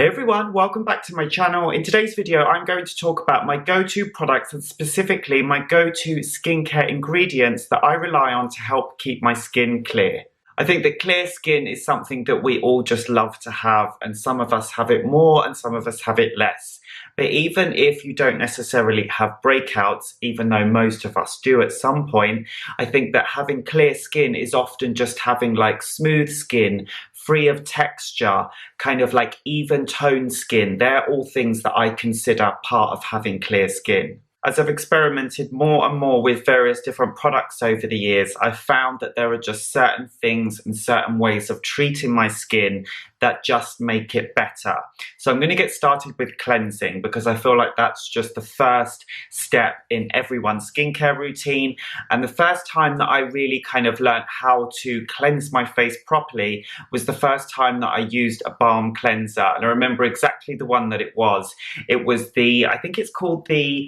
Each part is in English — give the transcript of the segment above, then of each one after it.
Hey everyone, welcome back to my channel. In today's video, I'm going to talk about my go-to products and specifically my go-to skincare ingredients that I rely on to help keep my skin clear. I think that clear skin is something that we all just love to have, and some of us have it more and some of us have it less. But even if you don't necessarily have breakouts, even though most of us do at some point, I think that having clear skin is often just having like smooth skin, free of texture, kind of like even toned skin. They're all things that I consider part of having clear skin. As I've experimented more and more with various different products over the years, I've found that there are just certain things and certain ways of treating my skin that just make it better. So I'm going to get started with cleansing because I feel like that's just the first step in everyone's skincare routine. And the first time that I really kind of learned how to cleanse my face properly was the first time that I used a balm cleanser. And I remember exactly the one that it was. It was I think it's called the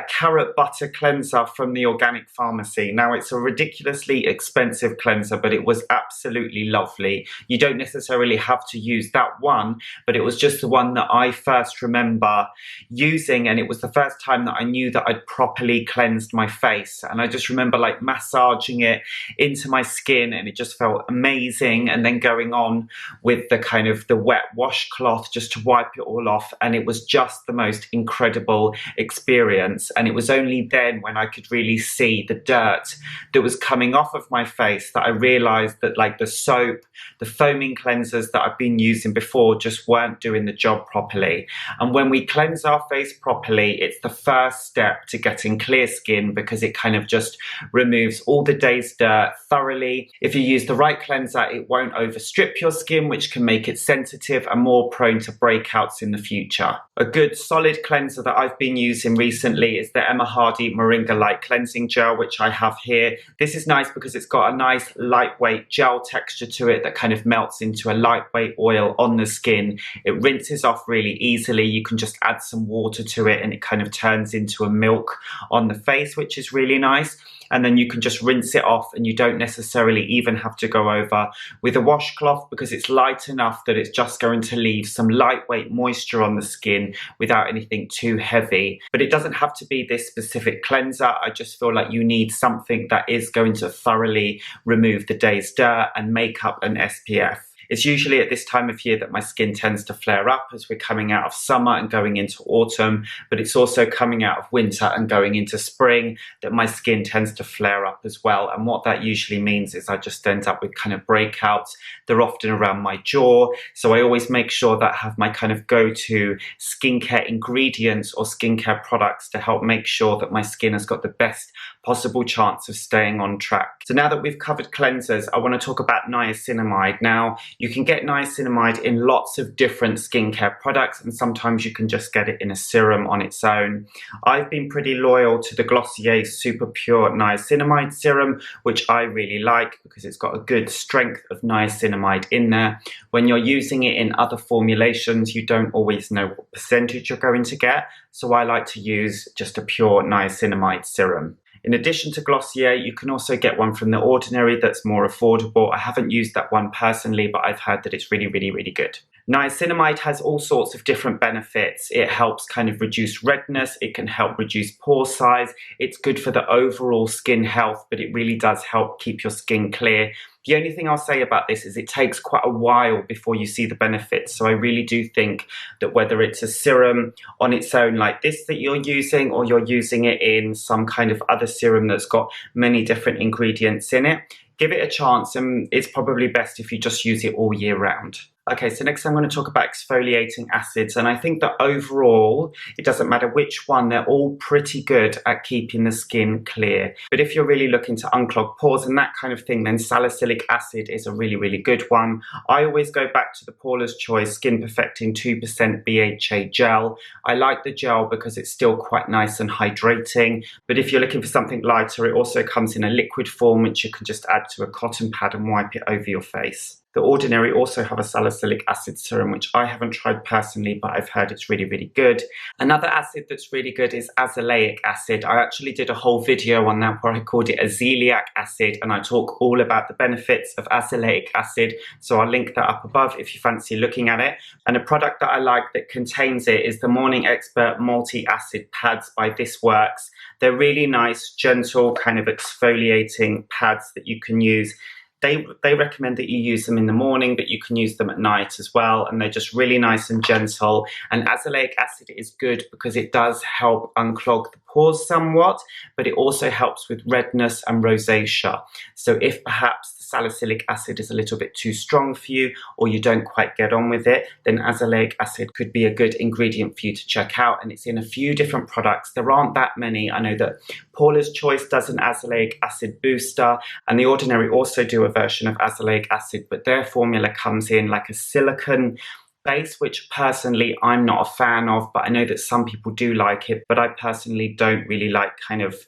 carrot butter cleanser from the organic pharmacy. Now it's a ridiculously expensive cleanser, but it was absolutely lovely. You don't necessarily have to use that one, but it was just the one that I first remember using, and it was the first time that I knew that I'd properly cleansed my face. And I just remember like massaging it into my skin and it just felt amazing, and then going on with the kind of the wet washcloth just to wipe it all off, and it was just the most incredible experience. And it was only then when I could really see the dirt that was coming off of my face that I realized that like the soap, the foaming cleansers that I've been using before just weren't doing the job properly. And when we cleanse our face properly, it's the first step to getting clear skin because it kind of just removes all the day's dirt thoroughly. If you use the right cleanser, it won't overstrip your skin, which can make it sensitive and more prone to breakouts in the future. A good solid cleanser that I've been using recently is the HARDIE Moringa Light Cleansing Gel, which I have here. This is nice because it's got a nice lightweight gel texture to it that kind of melts into a lightweight oil on the skin. It rinses off really easily. You can just add some water to it and it kind of turns into a milk on the face, which is really nice. And then you can just rinse it off and you don't necessarily even have to go over with a washcloth because it's light enough that it's just going to leave some lightweight moisture on the skin without anything too heavy. But it doesn't have to be this specific cleanser. I just feel like you need something that is going to thoroughly remove the day's dirt and make up an SPF. It's usually at this time of year that my skin tends to flare up as we're coming out of summer and going into autumn, but it's also coming out of winter and going into spring that my skin tends to flare up as well. And what that usually means is I just end up with kind of breakouts. They're often around my jaw. So I always make sure that I have my kind of go-to skincare ingredients or skincare products to help make sure that my skin has got the best possible chance of staying on track. So now that we've covered cleansers, I want to talk about niacinamide. Now, you can get niacinamide in lots of different skincare products, and sometimes you can just get it in a serum on its own. I've been pretty loyal to the Glossier Super Pure Niacinamide Serum, which I really like because it's got a good strength of niacinamide in there. When you're using it in other formulations, you don't always know what percentage you're going to get, so I like to use just a pure niacinamide serum. In addition to Glossier, you can also get one from The Ordinary that's more affordable. I haven't used that one personally, but I've heard that it's really, really, really good. Niacinamide has all sorts of different benefits. It helps kind of reduce redness. It can help reduce pore size. It's good for the overall skin health, but it really does help keep your skin clear. The only thing I'll say about this is it takes quite a while before you see the benefits. So I really do think that whether it's a serum on its own like this that you're using, or you're using it in some kind of other serum that's got many different ingredients in it, give it a chance, and it's probably best if you just use it all year round. Okay, so next I'm going to talk about exfoliating acids, and I think that overall, it doesn't matter which one, they're all pretty good at keeping the skin clear. But if you're really looking to unclog pores and that kind of thing, then salicylic acid is a really, really good one. I always go back to the PAULA'S Choice Skin Perfecting 2% BHA gel. I like the gel because it's still quite nice and hydrating, but if you're looking for something lighter, it also comes in a liquid form, which you can just add to a cotton pad and wipe it over your face. The Ordinary also have a salicylic acid serum, which I haven't tried personally, but I've heard it's really, really good. Another acid that's really good is azelaic acid. I actually did a whole video on that where I called it AZELAIC acid, and I talk all about the benefits of azelaic acid, so I'll link that up above if you fancy looking at it. And a product that I like that contains it is the Morning Expert Multi-Acid Pads by This Works. They're really nice, gentle, kind of exfoliating pads that you can use. They recommend that you use them in the morning, but you can use them at night as well, and they're just really nice and gentle. And azelaic acid is good because it does help unclog the pores somewhat, but it also helps with redness and rosacea. So if perhaps the salicylic acid is a little bit too strong for you, or you don't quite get on with it, then azelaic acid could be a good ingredient for you to check out, and it's in a few different products. There aren't that many. I know that Paula's Choice does an azelaic acid booster, and The Ordinary also do a version of azelaic acid, but their formula comes in like a silicone base, which personally I'm not a fan of, but I know that some people do like it, but I personally don't really like kind of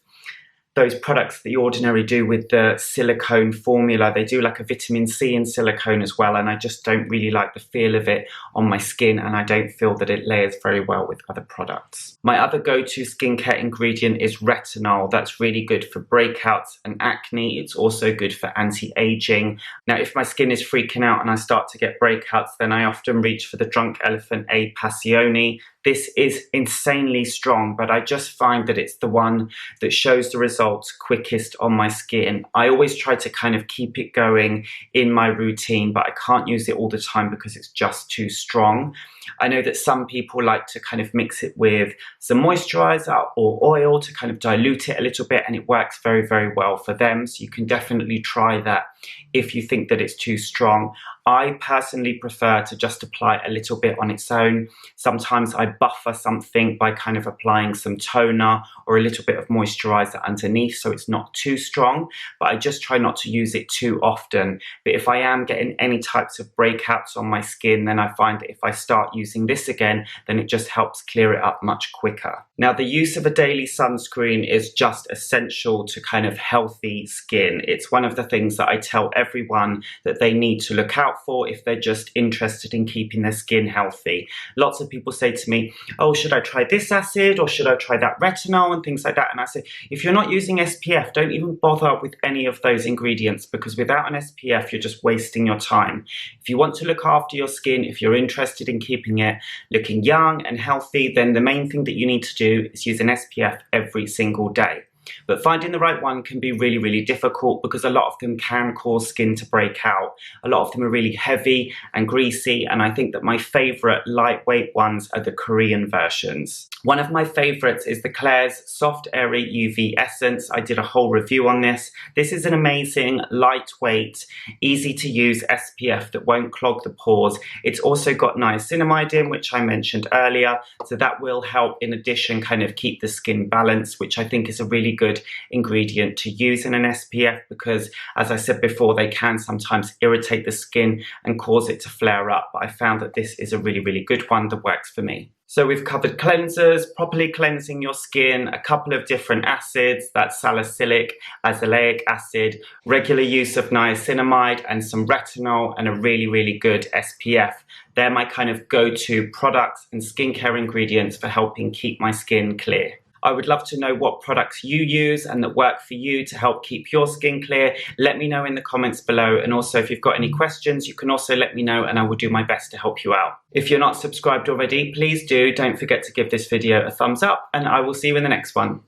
those products that The Ordinary do with the silicone formula. They do like a vitamin C in silicone as well, and I just don't really like the feel of it on my skin, and I don't feel that it layers very well with other products. My other go-to skincare ingredient is retinol. That's really good for breakouts and acne. It's also good for anti-aging. Now, if my skin is freaking out and I start to get breakouts, then I often reach for the Drunk Elephant A Passioni. This is insanely strong, but I just find that it's the one that shows the results quickest on my skin. I always try to kind of keep it going in my routine, but I can't use it all the time because it's just too strong. I know that some people like to kind of mix it with some moisturizer or oil to kind of dilute it a little bit, and it works very, very well for them. So you can definitely try that if you think that it's too strong. I personally prefer to just apply a little bit on its own. Sometimes I buffer something by kind of applying some toner or a little bit of moisturizer underneath so it's not too strong, but I just try not to use it too often. But if I am getting any types of breakouts on my skin, then I find that if I start using this again, then it just helps clear it up much quicker. Now, the use of a daily sunscreen is just essential to kind of healthy skin. It's one of the things that I tell everyone that they need to look out for if they're just interested in keeping their skin healthy. Lots of people say to me, oh, should I try this acid or should I try that retinol and things like that? And I say, if you're not using SPF, don't even bother with any of those ingredients, because without an SPF, you're just wasting your time. If you want to look after your skin, if you're interested in keeping it looking young and healthy, then the main thing that you need to do is use an SPF every single day. But finding the right one can be really, really difficult because a lot of them can cause skin to break out. A lot of them are really heavy and greasy, and I think that my favorite lightweight ones are the Korean versions. One of my favorites is the KLAIRS Soft Airy UV Essence. I did a whole review on this. This is an amazing, lightweight, easy to use SPF that won't clog the pores. It's also got niacinamide in, which I mentioned earlier, so that will help in addition kind of keep the skin balanced, which I think is a really good ingredient to use in an SPF because, as I said before, they can sometimes irritate the skin and cause it to flare up. But I found that this is a really, really good one that works for me. So we've covered cleansers, properly cleansing your skin, a couple of different acids, that's salicylic, azelaic acid, regular use of niacinamide and some retinol, and a really, really good SPF. They're my kind of go-to products and skincare ingredients for helping keep my skin clear. I would love to know what products you use and that work for you to help keep your skin clear. Let me know in the comments below, and also if you've got any questions, you can also let me know and I will do my best to help you out. If you're not subscribed already, please do. Don't forget to give this video a thumbs up, and I will see you in the next one.